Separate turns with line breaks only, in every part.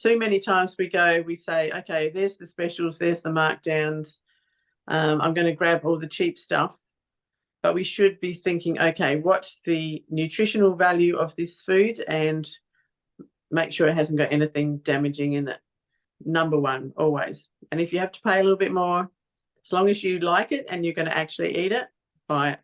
too many times we say, okay, there's the specials, there's the markdowns. I'm going to grab all the cheap stuff. But we should be thinking, okay, what's the nutritional value of this food, and make sure it hasn't got anything damaging in it. Number one, always. And if you have to pay a little bit more, as long as you like it and you're going to actually eat it, buy it.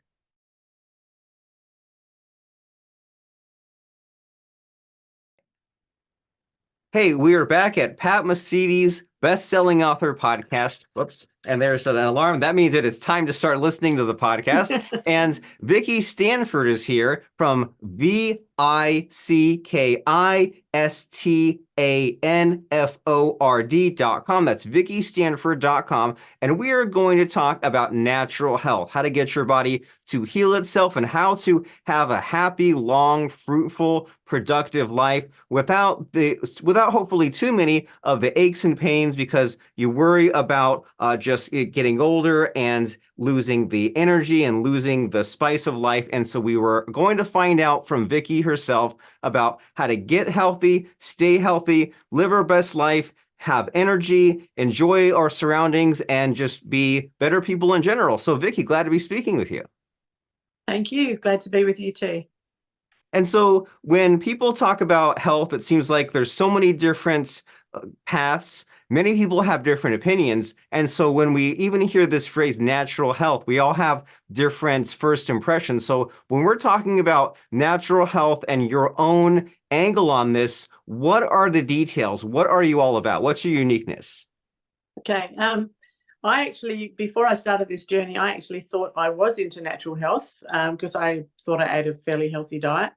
Hey, we are back at Pat Mesiti's best-selling author podcast. Whoops. And there's an alarm. That means that it's time to start listening to the podcast. And Vicki Stanford is here from VickiStanford.com. That's VickiStanford.com. And we are going to talk about natural health, how to get your body to heal itself, and how to have a happy, long, fruitful, productive life without hopefully too many of the aches and pains, because you worry about just getting older and losing the energy and losing the spice of life. And so we were going to find out from Vicki herself about how to get healthy, stay healthy, live our best life, have energy, enjoy our surroundings, and just be better people in general. So Vicki, glad to be speaking with you.
Thank you. Glad to be with you too.
And so when people talk about health, it seems like there's so many different paths. Many people have different opinions. And so when we even hear this phrase natural health, we all have different first impressions. So when we're talking about natural health and your own angle on this, what are the details? What are you all about? What's your uniqueness?
Okay. I actually, before I started this journey, I actually thought I was into natural health because I thought I ate a fairly healthy diet.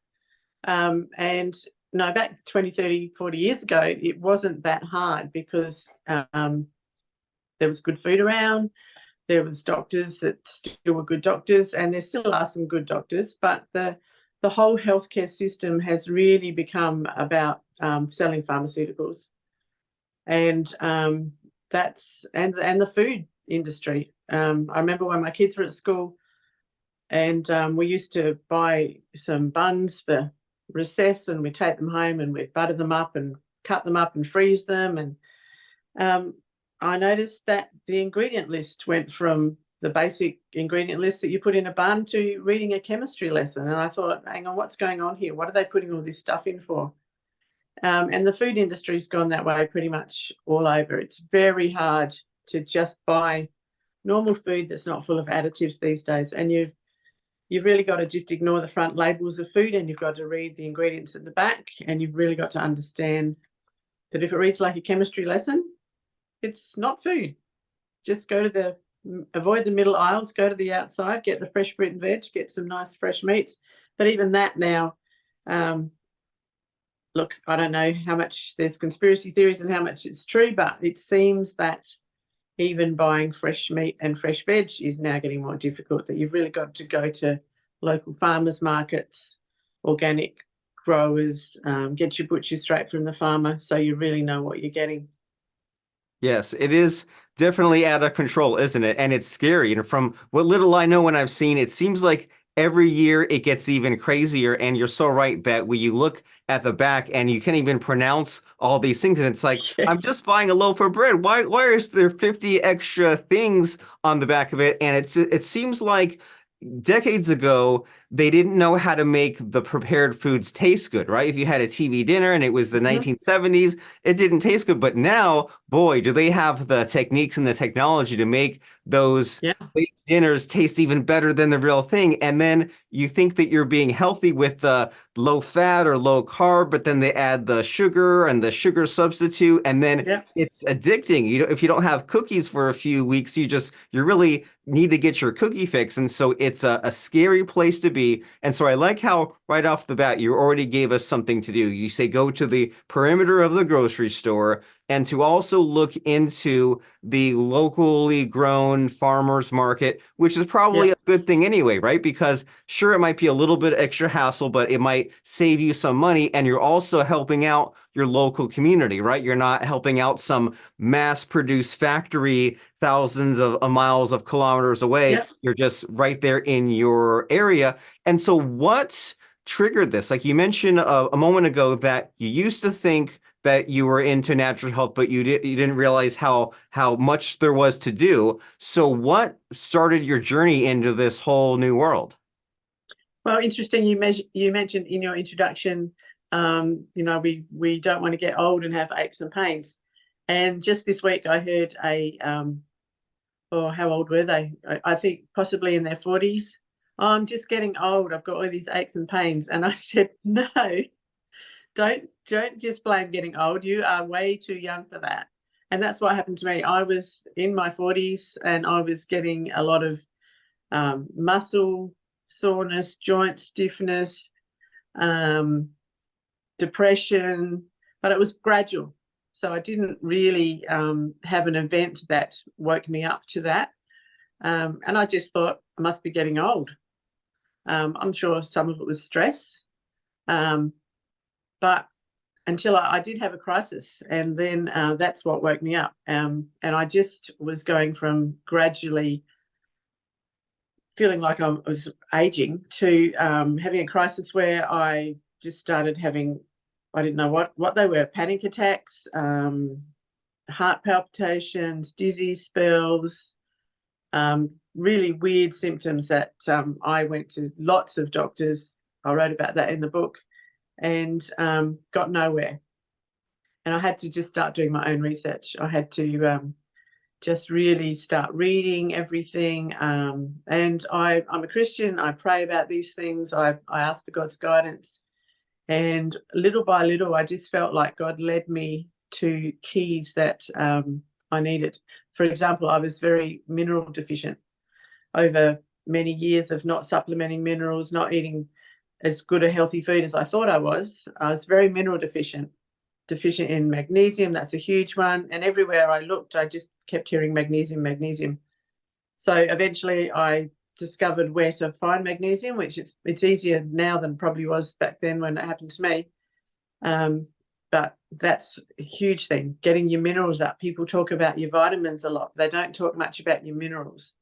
And no, back 20, 30, 40 years ago, it wasn't that hard because there was good food around. There was doctors that still were good doctors, and there still are some good doctors. But the whole healthcare system has really become about selling pharmaceuticals, and that's and the food industry. I remember when my kids were at school, and we used to buy some buns for recess, and we'd take them home and we'd butter them up and cut them up and freeze them. And I noticed that the ingredient list went from the basic ingredient list that you put in a bun to reading a chemistry lesson. And I thought, hang on, what's going on here? What are they putting all this stuff in for? And the food industry's gone that way pretty much all over. It's very hard to just buy normal food that's not full of additives these days. And you've really got to just ignore the front labels of food, and you've got to read the ingredients at the back, and you've really got to understand that if it reads like a chemistry lesson, it's not food. Just avoid the middle aisles, go to the outside, get the fresh fruit and veg, get some nice fresh meats. But even that now, look, I don't know how much there's conspiracy theories and how much it's true, but it seems that even buying fresh meat and fresh veg is now getting more difficult, that you've really got to go to local farmers markets, organic growers, get your butcher straight from the farmer, so you really know what you're getting.
Yes, it is definitely out of control, isn't it? And it's scary. And from what little I know when I've seen, it seems like every year it gets even crazier. And you're so right that when you look at the back and you can't even pronounce all these things, and it's like, I'm just buying a loaf of bread. Why is there 50 extra things on the back of it? And it seems like decades ago, they didn't know how to make the prepared foods taste good, right? If you had a TV dinner and it was the 1970s, it didn't taste good. But now, boy, do they have the techniques and the technology to make those dinners taste even better than the real thing. And then you think that you're being healthy with the low fat or low carb, but then they add the sugar and the sugar substitute, and then it's addicting. If you don't have cookies for a few weeks, you really need to get your cookie fix. And so it's a scary place to be. And so I like how right off the bat, you already gave us something to do. You say, go to the perimeter of the grocery store, and to also look into the locally grown farmers market, which is probably a good thing anyway, right? Because sure, it might be a little bit extra hassle, but it might save you some money. And you're also helping out your local community, right? You're not helping out some mass-produced factory thousands of miles of kilometers away. You're just right there in your area. And so what triggered this? Like you mentioned a moment ago that you used to think that you were into natural health, but you didn't realize how much there was to do. So what started your journey into this whole new world?
Well, interesting. You mentioned in your introduction, we don't want to get old and have aches and pains. And just this week, I heard how old were they? I think possibly in their 40s. Oh, I'm just getting old. I've got all these aches and pains. And I said, no, don't just blame getting old. You are way too young for that. And that's what happened to me. I was in my 40s and I was getting a lot of muscle soreness, joint stiffness, depression, but it was gradual. So I didn't really have an event that woke me up to that. And I just thought I must be getting old. I'm sure some of it was stress. But until I did have a crisis, and then that's what woke me up. And I just was going from gradually feeling like I was aging to having a crisis where I just started having, I didn't know what they were, panic attacks, heart palpitations, dizzy spells, really weird symptoms that I went to lots of doctors. I wrote about that in the book and got nowhere. And I had to just start doing my own research. I had to just really start reading everything. And I'm a Christian. I pray about these things. I ask for God's guidance. And little by little, I just felt like God led me to keys that I needed. For example, I was very mineral deficient over many years of not supplementing minerals, not eating as good a healthy food as I thought I was. I was very mineral deficient in magnesium. That's a huge one. And everywhere I looked, I just kept hearing magnesium. So eventually I discovered where to find magnesium, which it's easier now than probably was back then when it happened to me. But that's a huge thing, getting your minerals up. People talk about your vitamins a lot. They don't talk much about your minerals.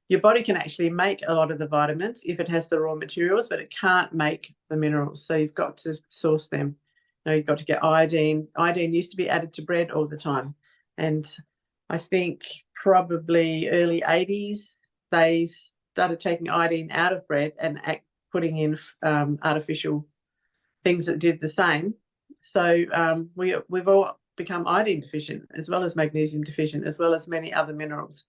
Your body can actually make a lot of the vitamins if it has the raw materials, but it can't make the minerals. So you've got to source them. You've got to get iodine. Iodine used to be added to bread all the time. And I think probably early 80s, they started taking iodine out of bread and putting in artificial things that did the same. So we've all become iodine deficient, as well as magnesium deficient, as well as many other minerals.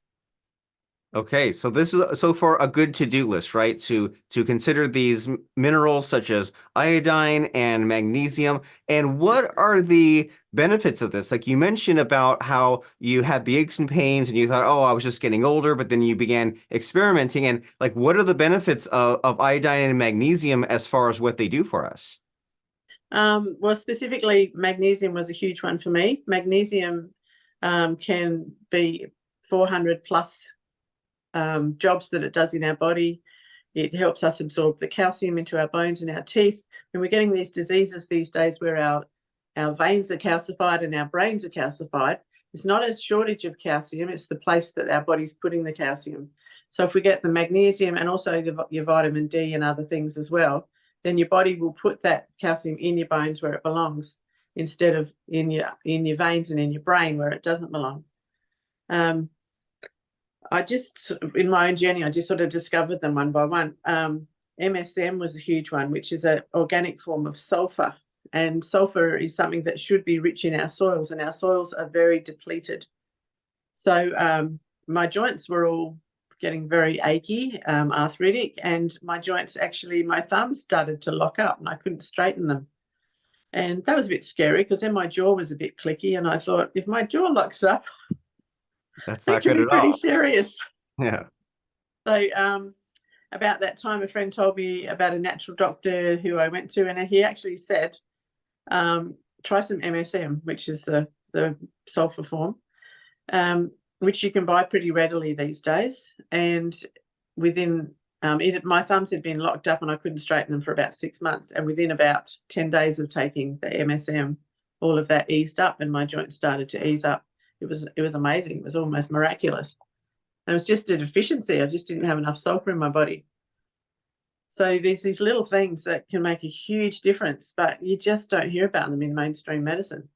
Okay, so this is so far a good to-do list, right? To consider these minerals such as iodine and magnesium. And what are the benefits of this? Like you mentioned about how you had the aches and pains and you thought, oh, I was just getting older, but then you began experimenting. And like, what are the benefits of iodine and magnesium as far as what they do for us?
Well, specifically, magnesium was a huge one for me. Magnesium can be 400 plus jobs that it does in our body. It helps us absorb the calcium into our bones and our teeth. And we're getting these diseases these days where our veins are calcified and our brains are calcified. It's not a shortage of calcium, it's the place that our body's putting the calcium. So if we get the magnesium and also your vitamin D and other things as well, then your body will put that calcium in your bones where it belongs, instead of in your veins and in your brain where it doesn't belong. I just, in my own journey, I just sort of discovered them one by one. MSM was a huge one, which is an organic form of sulfur. And sulfur is something that should be rich in our soils, and our soils are very depleted. So my joints were all getting very achy, arthritic, and my joints, actually, my thumbs started to lock up and I couldn't straighten them. And that was a bit scary because then my jaw was a bit clicky, and I thought, if my jaw locks up,
That's
that
not
can
good
be
at
pretty
all.
serious.
Yeah.
So about that time, a friend told me about a natural doctor who I went to, and he actually said, try some MSM, which is the sulfur form, which you can buy pretty readily these days. And within my thumbs had been locked up and I couldn't straighten them for about 6 months. And within about 10 days of taking the MSM, all of that eased up and my joints started to ease up. It was amazing. It was almost miraculous. And it was just a deficiency. I just didn't have enough sulfur in my body. So there's these little things that can make a huge difference, but you just don't hear about them in mainstream medicine.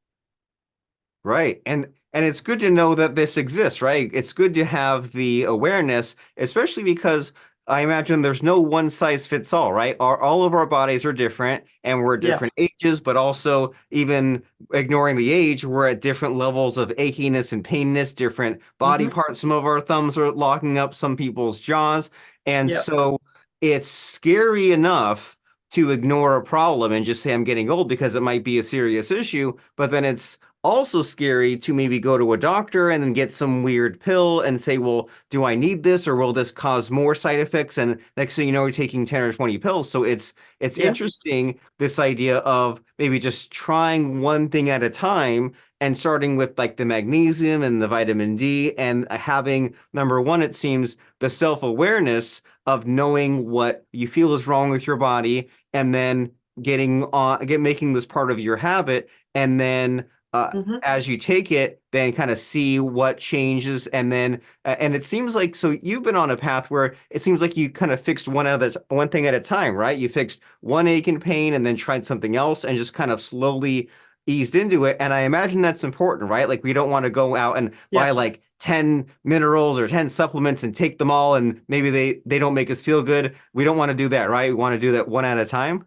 Right. And it's good to know that this exists, right? It's good to have the awareness, especially because I imagine there's no one size fits all, right? All of our bodies are different and we're at
Yeah.
different ages, but also even ignoring the age, we're at different levels of achiness and painness, different body
Hmm.
parts. Some of our thumbs are locking up some people's jaws. And
Yeah.
so it's scary enough to ignore a problem and just say I'm getting old because it might be a serious issue, but then it's also scary to maybe go to a doctor and then get some weird pill and say, well, do I need this or will this cause more side effects? And next thing you know, you're taking 10 or 20 pills. So it's
Yeah.
interesting, this idea of maybe just trying one thing at a time and starting with like the magnesium and the vitamin D and having, number one, it seems the self-awareness of knowing what you feel is wrong with your body and then making this part of your habit, and then
Hmm.
as you take it, then kind of see what changes, and then and it seems like, so you've been on a path where it seems like you kind of fixed one thing at a time, right? You fixed one ache and pain, and then tried something else, and just kind of slowly eased into it. And I imagine that's important, right? Like we don't want to go out and
Yeah.
buy like 10 minerals or 10 supplements and take them all, and maybe they don't make us feel good. We don't want to do that, right? We want to do that one at a time.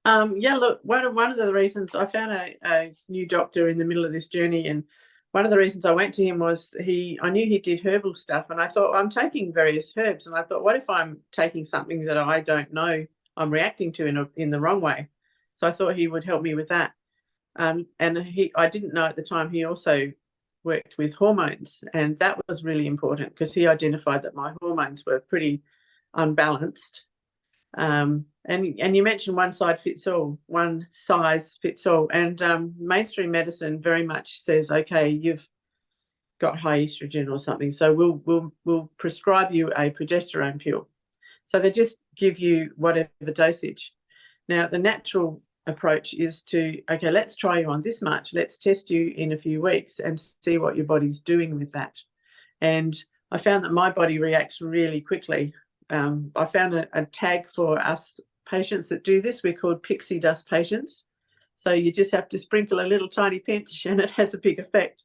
Yeah, look, one of the reasons I found a new doctor in the middle of this journey, and one of the reasons I went to him was I knew he did herbal stuff, and I thought I'm taking various herbs, and I thought, what if I'm taking something that I don't know I'm reacting to in the wrong way? So I thought he would help me with that. And I didn't know at the time he also worked with hormones, and that was really important because he identified that my hormones were pretty unbalanced. And you mentioned one size fits all, and mainstream medicine very much says, okay, you've got high estrogen or something, so we'll prescribe you a progesterone pill. So they just give you whatever dosage. Now the natural approach is to, okay, let's try you on this much. Let's test you in a few weeks and see what your body's doing with that. And I found that my body reacts really quickly. I found a tag for us patients that do this. We're called pixie dust patients. So you just have to sprinkle a little tiny pinch and it has a big effect.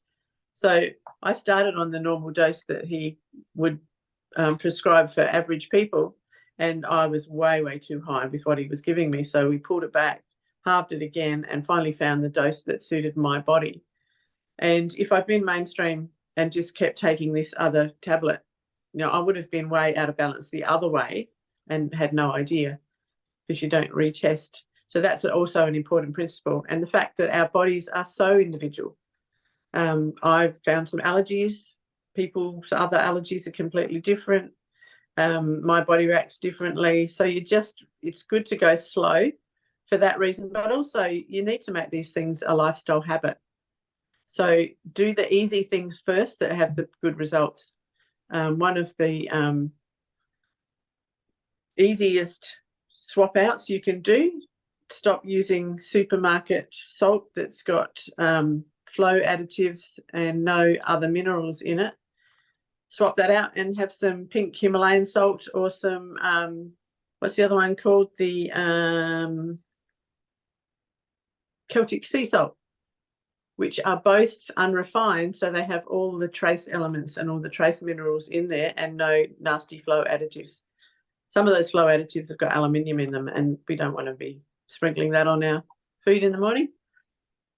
So I started on the normal dose that he would prescribe for average people, and I was way, way too high with what he was giving me. So we pulled it back, halved it again, and finally found the dose that suited my body. And if I'd been mainstream and just kept taking this other tablet, I would have been way out of balance the other way and had no idea, because you don't retest. So that's also an important principle. And the fact that our bodies are so individual. I've found some allergies. People's other allergies are completely different. My body reacts differently. So it's good to go slow for that reason. But also you need to make these things a lifestyle habit. So do the easy things first that have the good results. One of the easiest swap outs you can do, stop using supermarket salt that's got flow additives and no other minerals in it. Swap that out and have some pink Himalayan salt, or some what's the other one called, the Celtic sea salt, which are both unrefined, so they have all the trace elements and all the trace minerals in there and no nasty flow additives. Some of those flow additives have got aluminium in them, and we don't want to be sprinkling that on our food in the morning.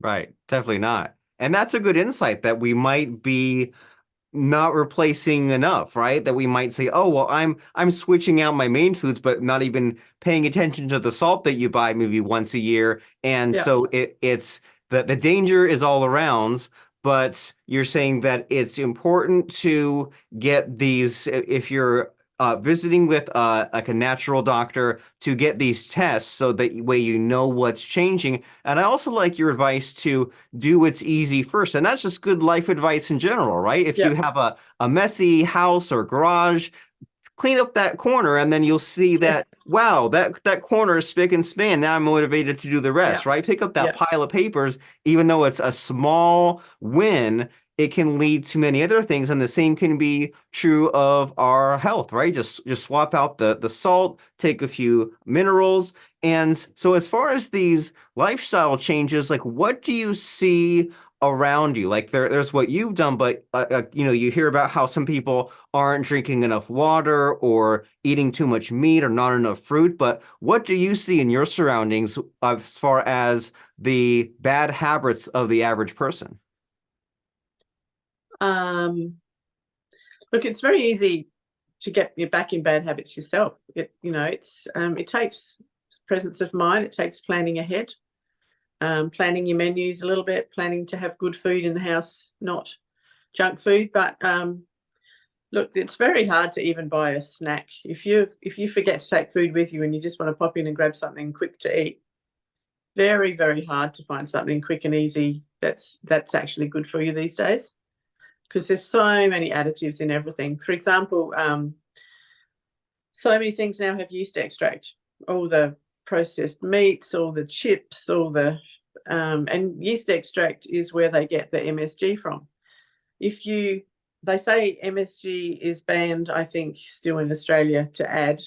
Right, definitely not. And that's a good insight, that we might be not replacing enough, right? That we might say, oh, well, I'm switching out my main foods, but not even paying attention to the salt that you buy maybe once a year. And
Yeah.
so it's the danger is all around, but you're saying that it's important to get these, if you're visiting with like a natural doctor, to get these tests so that way you know what's changing. And I also like your advice to do what's easy first. And that's just good life advice in general, right? If
Yeah.
you have a messy house or garage, clean up that corner, and then you'll see that, wow, that corner is spick and span. Now I'm motivated to do the rest,
Yeah.
right? Pick up that
Yeah.
pile of papers, even though it's a small win, it can lead to many other things. And the same can be true of our health, right? Just swap out the salt, take a few minerals. And so as far as these lifestyle changes, like what do you see around you? Like there's what you've done, but you hear about how some people aren't drinking enough water or eating too much meat or not enough fruit. But what do you see in your surroundings as far as the bad habits of the average person?
Look, it's very easy to get you back in bad habits yourself. It takes presence of mind. It takes planning ahead, planning your menus a little bit, planning to have good food in the house, not junk food. But look, it's very hard to even buy a snack. If you forget to take food with you and you just want to pop in and grab something quick to eat, very, very hard to find something quick and easy that's actually good for you these days, because there's so many additives in everything. For example, so many things now have yeast extract, all the processed meats, all the chips, all the and yeast extract is where they get the MSG from. They say MSG is banned, I think, still in Australia to add,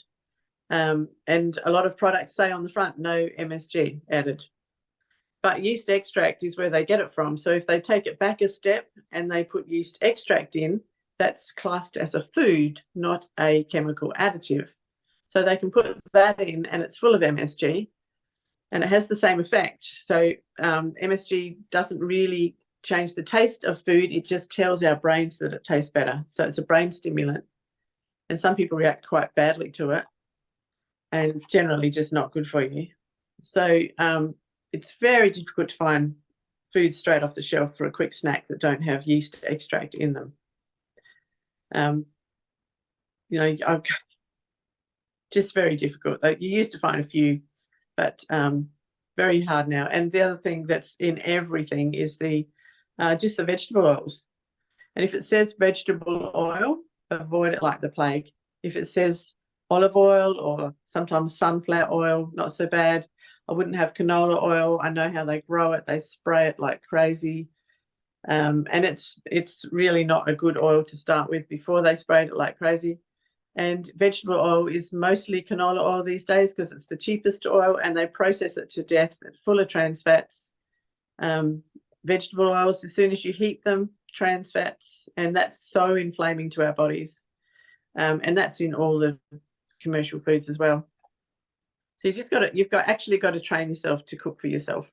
and a lot of products say on the front, no MSG added. But yeast extract is where they get it from. So if they take it back a step and they put yeast extract in, that's classed as a food, not a chemical additive. So they can put that in and it's full of MSG and it has the same effect. So MSG doesn't really change the taste of food. It just tells our brains that it tastes better. So it's a brain stimulant. And some people react quite badly to it. And it's generally just not good for you. So it's very difficult to find food straight off the shelf for a quick snack that don't have yeast extract in them. Just very difficult. Like, you used to find a few, but very hard now. And the other thing that's in everything is just the vegetable oils. And if it says vegetable oil, avoid it like the plague. If it says olive oil or sometimes sunflower oil, not so bad. I wouldn't have canola oil. I know how they grow it. They spray it like crazy. And it's really not a good oil to start with before they sprayed it like crazy. And vegetable oil is mostly canola oil these days because it's the cheapest oil and they process it to death. It's full of trans fats. Vegetable oils, as soon as you heat them, trans fats, and that's so inflaming to our bodies. And that's in all the commercial foods as well. So you've actually got to train yourself to cook for yourself.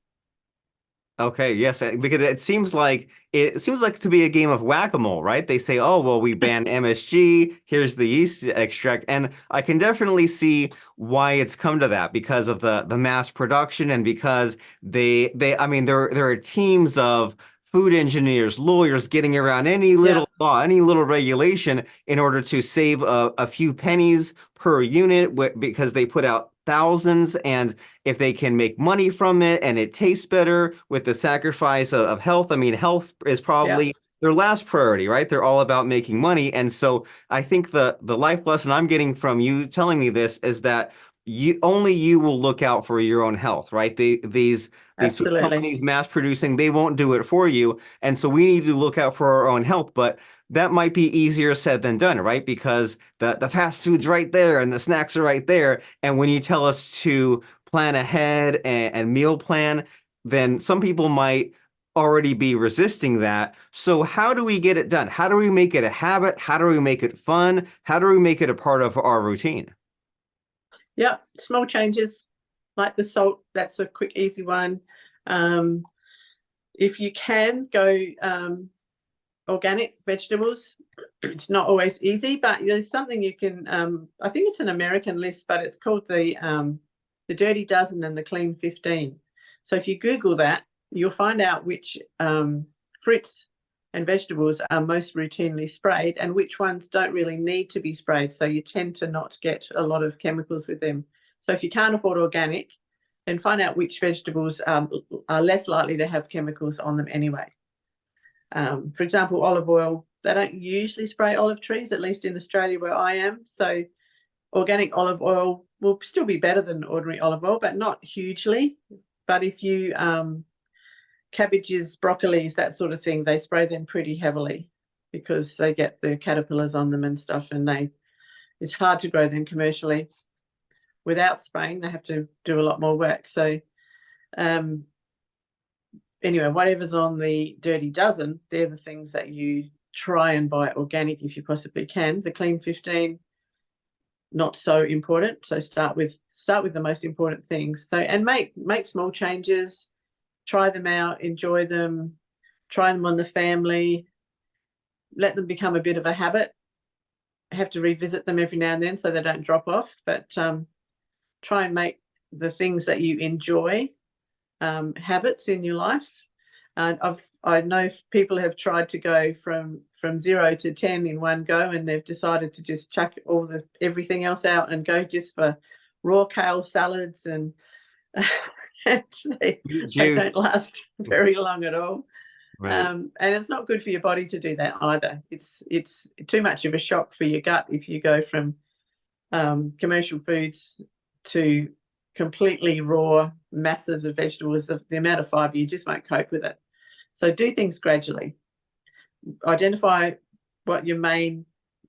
Okay, yes, because it seems like to be a game of whack-a-mole, right? They say, "Oh, well, we ban MSG. Here's the yeast extract," and I can definitely see why it's come to that because of the mass production and because I mean, there are teams of food engineers, lawyers getting around any little law, any little regulation in order to save a few pennies per unit because they put out thousands, and if they can make money from it and it tastes better with the sacrifice of health, I mean, health is probably their last priority, right? They're all about making money. And so I think the life lesson I'm getting from you telling me this is that you will look out for your own health, right? These companies mass producing, they won't do it for you. And so we need to look out for our own health. But that might be easier said than done, right? Because the fast food's right there and the snacks are right there. And when you tell us to plan ahead and meal plan, then some people might already be resisting that. So how do we get it done? How do we make it a habit? How do we make it fun? How do we make it a part of our routine?
Yeah, small changes like the salt. That's a quick, easy one. If you can go organic vegetables, it's not always easy, but there's something you can. I think it's an American list, but it's called the Dirty Dozen and the Clean 15. So if you Google that, you'll find out which fruits and vegetables are most routinely sprayed and which ones don't really need to be sprayed. So you tend to not get a lot of chemicals with them. So if you can't afford organic, then find out which vegetables are less likely to have chemicals on them anyway. For example, olive oil, they don't usually spray olive trees, at least in Australia where I am. So organic olive oil will still be better than ordinary olive oil, but not hugely. But if you cabbages, broccolis, that sort of thing, they spray them pretty heavily because they get the caterpillars on them and stuff, and it's hard to grow them commercially without spraying. They have to do a lot more work. So anyway, whatever's on the dirty dozen, they're the things that you try and buy organic if you possibly can. The clean 15, not so important. So start with the most important things. So, and make small changes, try them out, enjoy them, try them on the family, let them become a bit of a habit. Have to revisit them every now and then so they don't drop off, but try and make the things that you enjoy habits in your life. And I know people have tried to go from 0 to 10 in one go, and they've decided to just chuck everything else out and go just for raw kale salads, and they don't last very long at all.
Right.
And it's not good for your body to do that either. It's too much of a shock for your gut if you go from commercial foods to completely raw masses of vegetables. The amount of fibre, you just won't cope with it. So do things gradually. Identify what your main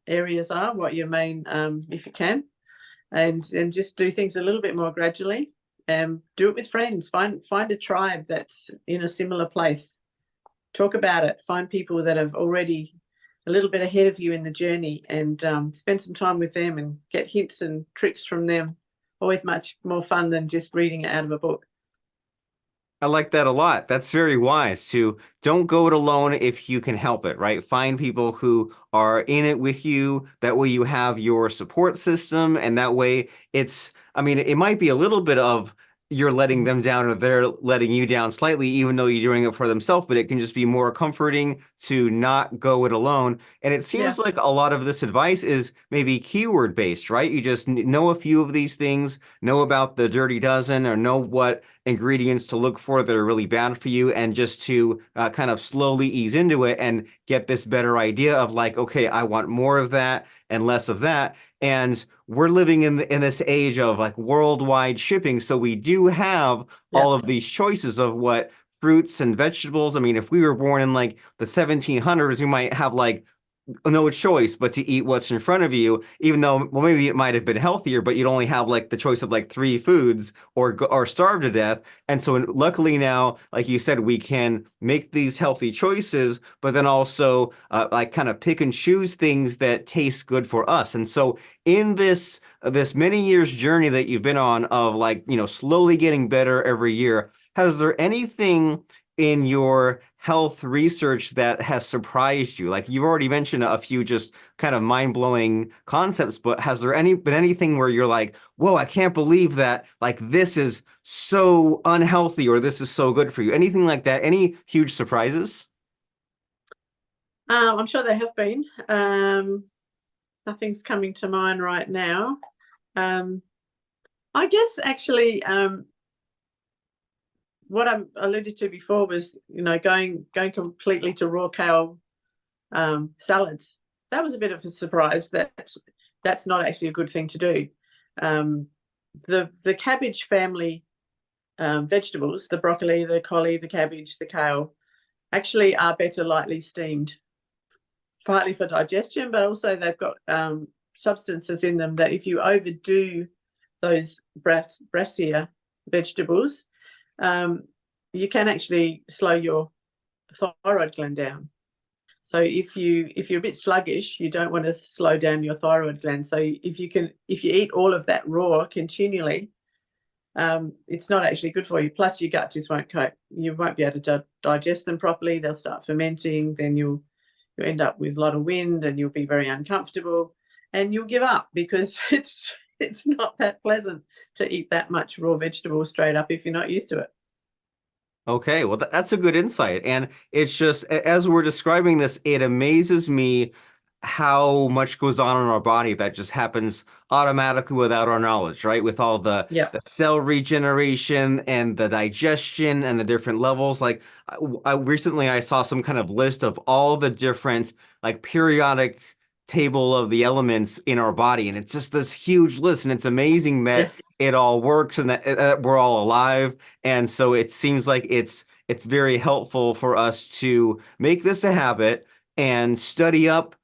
areas are, what your main, if you can, and just do things a little bit more gradually. Do it with friends. Find a tribe that's in a similar place. Talk about it. Find people that have already a little bit ahead of you in the journey, and spend some time with them and get hints and tricks from them. Always much more fun than just reading it out of a book.
I like that a lot. That's very wise. To don't go it alone if you can help it, right? Find people who are in it with you. That way you have your support system, and that way it might be a little bit of you're letting them down or they're letting you down slightly, even though you're doing it for themselves, but it can just be more comforting to not go it alone. And it seems like a lot of this advice is maybe keyword based, right? You just know a few of these things, know about the dirty dozen, or know what ingredients to look for that are really bad for you, and just to kind of slowly ease into it and get this better idea of like, okay, I want more of that and less of that. And we're living in this age of like worldwide shipping, so we do have all of these choices of what fruits and vegetables. I mean, if we were born in like the 1700s, we might have like no choice but to eat what's in front of you, even though, well, maybe it might have been healthier, but you'd only have like the choice of like 3 foods or starve to death. And so luckily now, like you said, we can make these healthy choices, but then also like kind of pick and choose things that taste good for us. And so in this many years journey that you've been on of like, slowly getting better every year, has there anything in your health research that has surprised you? Like you've already mentioned a few just kind of mind-blowing concepts, but has there been anything where you're like, whoa, I can't believe that like this is so unhealthy or this is so good for you? Anything like that? Any huge surprises?
I'm sure there have been. Nothing's coming to mind right now. I guess actually what I alluded to before was, going completely to raw kale salads. That was a bit of a surprise. That's not actually a good thing to do. The cabbage family vegetables, the broccoli, the collie, the cabbage, the kale, actually are better lightly steamed, partly for digestion, but also they've got substances in them that if you overdo those brassica vegetables, you can actually slow your thyroid gland down. So if you're a bit sluggish, you don't want to slow down your thyroid gland. So if you eat all of that raw continually, it's not actually good for you. Plus your gut just won't cope. You won't be able to digest them properly. They'll start fermenting. Then you'll end up with a lot of wind, and you'll be very uncomfortable, and you'll give up because it's not that pleasant to eat that much raw vegetable straight up if you're not used to it.
Okay, well, that's a good insight. And it's just, as we're describing this, it amazes me how much goes on in our body that just happens automatically without our knowledge, right? With all the cell regeneration and the digestion and the different levels. Like recently I saw some kind of list of all the different like periodic table of the elements in our body, and it's just this huge list, and it's amazing that it all works and that we're all alive. And so it seems like it's it's very helpful for us to make this a habit and study up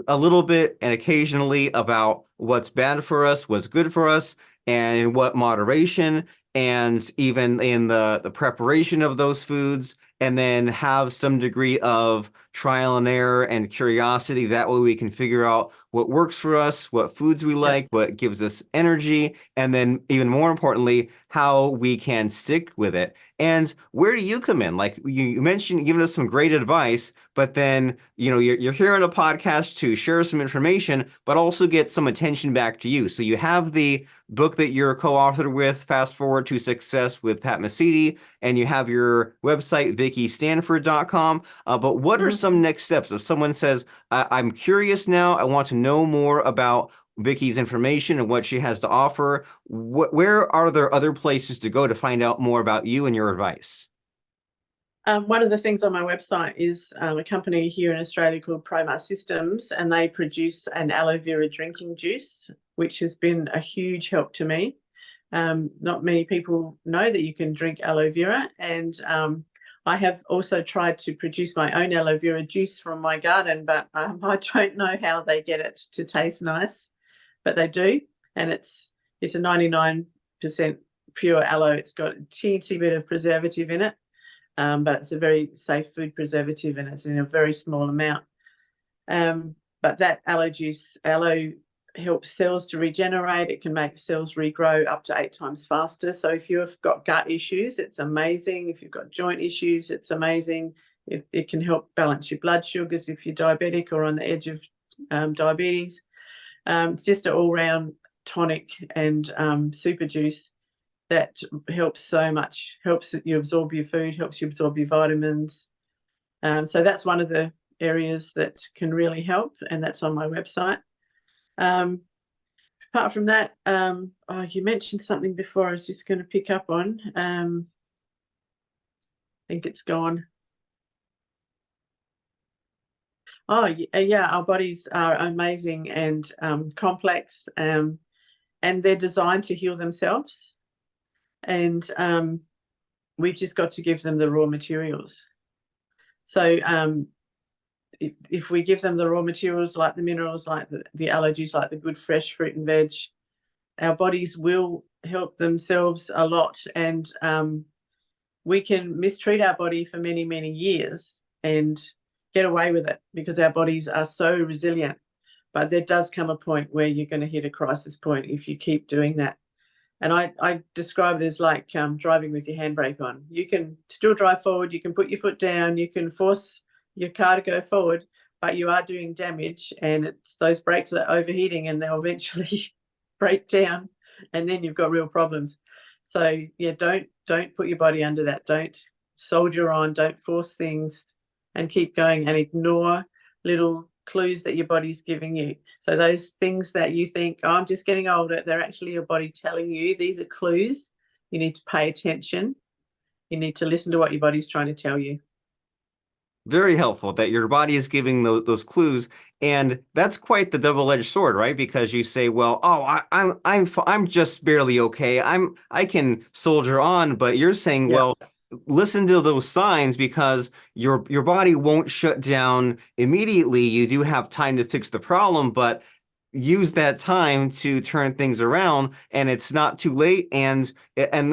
a little bit and occasionally about what's bad for us, what's good for us, and in what moderation, and even in the preparation of those foods, and then have some degree of trial and error and curiosity. That way we can figure out what works for us, what foods we like, what gives us energy, and then even more importantly, how we can stick with it. And where do you come in? Like you mentioned, giving us some great advice, but then, you're here on a podcast to share some information, but also get some attention back to you. So you have the book that you're co-authored with, Fast Forward to Success with Pat Mesiti, and you have your website, VickiStanford.com. But what are some next steps if someone says, I'm curious now, I want to know more about Vicki's information and what she has to offer? Where are there other places to go to find out more about you and your advice?
One of the things on my website is a company here in Australia called Promar Systems, and they produce an aloe vera drinking juice, which has been a huge help to me. Not many people know that you can drink aloe vera, and I have also tried to produce my own aloe vera juice from my garden, but I don't know how they get it to taste nice, but they do, and it's a 99% pure aloe. It's got a teensy bit of preservative in it. But it's a very safe food preservative, and it's in a very small amount. But that aloe helps cells to regenerate. It can make cells regrow up to 8 times faster. So if you've got gut issues, it's amazing. If you've got joint issues, it's amazing. It can help balance your blood sugars if you're diabetic or on the edge of diabetes. It's just an all-round tonic and super juice that helps so much, helps you absorb your food, helps you absorb your vitamins. So that's one of the areas that can really help, and that's on my website. Apart from that, you mentioned something before I was just going to pick up on. I think it's gone. Oh, yeah, our bodies are amazing and complex, and they're designed to heal themselves. And we've just got to give them the raw materials. So if we give them the raw materials, like the minerals, like the aloe juice, like the good fresh fruit and veg, our bodies will help themselves a lot. And we can mistreat our body for many, many years and get away with it because our bodies are so resilient. But there does come a point where you're going to hit a crisis point if you keep doing that. And I describe it as like driving with your handbrake on. You can still drive forward, you can put your foot down, you can force your car to go forward, but you are doing damage, and it's those brakes are overheating and they'll eventually break down, and then you've got real problems. So yeah, don't put your body under that. Don't soldier on, don't force things, and keep going and ignore little clues that your body's giving you. So those things that you think, oh, I'm just getting older, they're actually your body telling you these are clues. You need to pay attention. You need to listen to what your body's trying to tell you.
Very helpful that your body is giving those clues, and that's quite the double-edged sword, right? Because you say, well, oh, I'm just barely okay. I can soldier on, but you're saying, well, listen to those signs because your body won't shut down immediately. You do have time to fix the problem, but use that time to turn things around, and it's not too late. And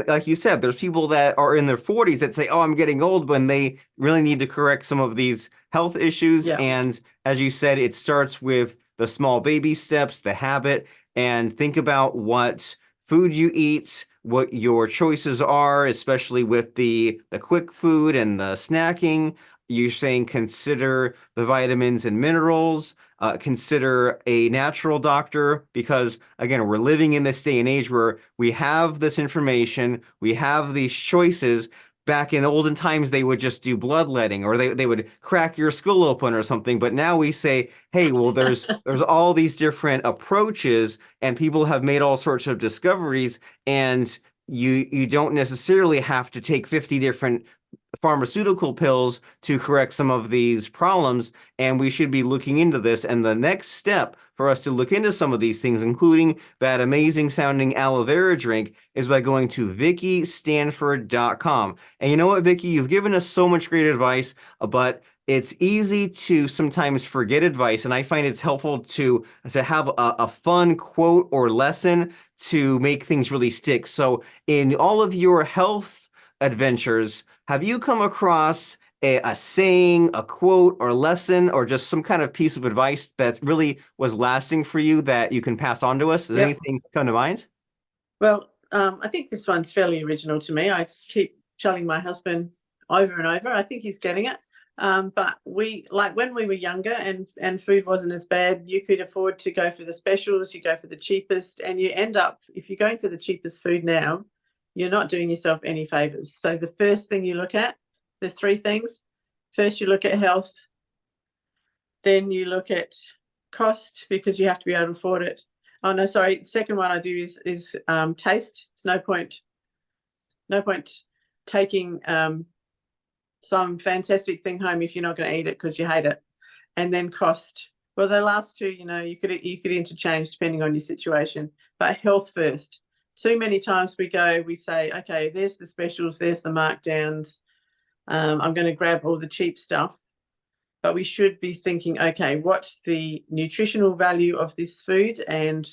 like you said, there's people that are in their 40s that say, oh, I'm getting old, when they really need to correct some of these health issues.
Yeah.
And as you said, it starts with the small baby steps, the habit, and think about what food you eat, what your choices are, especially with the quick food and the snacking. You're saying consider the vitamins and minerals, consider a natural doctor, because again, we're living in this day and age where we have this information, we have these choices. Back in olden times, they would just do bloodletting, or they would crack your skull open or something. But now we say, hey, well, there's all these different approaches, and people have made all sorts of discoveries, and you don't necessarily have to take 50 different pharmaceutical pills to correct some of these problems, and we should be looking into this. And the next step for us to look into some of these things, including that amazing sounding aloe vera drink, is by going to VickiStanford.com. And you know what, Vicki, you've given us so much great advice, but it's easy to sometimes forget advice, and I find it's helpful to have a fun quote or lesson to make things really stick. So in all of your health adventures, have you come across a saying, a quote, or lesson, or just some kind of piece of advice that really was lasting for you that you can pass on to us? Does anything come to mind?
Well, I think this one's fairly original to me. I keep telling my husband over and over. I think he's getting it. But when we were younger and food wasn't as bad, you could afford to go for the specials, you go for the cheapest, and you end up, if you're going for the cheapest food now, you're not doing yourself any favors. So the first thing you look at, the three things. First, you look at health. Then you look at cost, because you have to be able to afford it. Oh, no, sorry. Second one I do is taste. It's no point taking some fantastic thing home if you're not going to eat it because you hate it. And then cost. Well, the last two, you could interchange depending on your situation, but health first. Too many times we say, okay, there's the specials, there's the markdowns. I'm going to grab all the cheap stuff, but we should be thinking, okay, what's the nutritional value of this food, and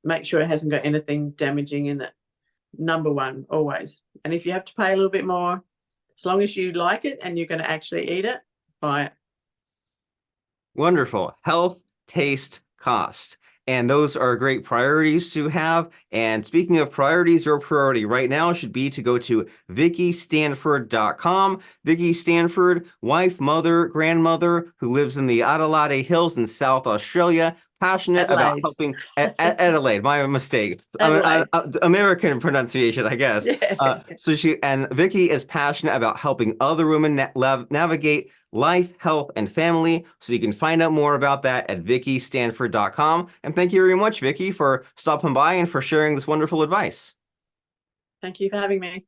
make sure it hasn't got anything damaging in it. Number one, always. And if you have to pay a little bit more, as long as you like it and you're going to actually eat it, buy it.
Wonderful. Health, taste, cost. And those are great priorities to have. And speaking of priorities, your priority right now should be to go to VickiStanford.com. Vicki Stanford, wife, mother, grandmother, who lives in the Adelaide Hills in South Australia, passionate about helping Adelaide. My mistake. American pronunciation, I guess.
Yeah.
So Vicki is passionate about helping other women navigate life, health, and family. So you can find out more about that at VickiStanford.com. And thank you very much, Vicki, for stopping by and for sharing this wonderful advice.
Thank you for having me.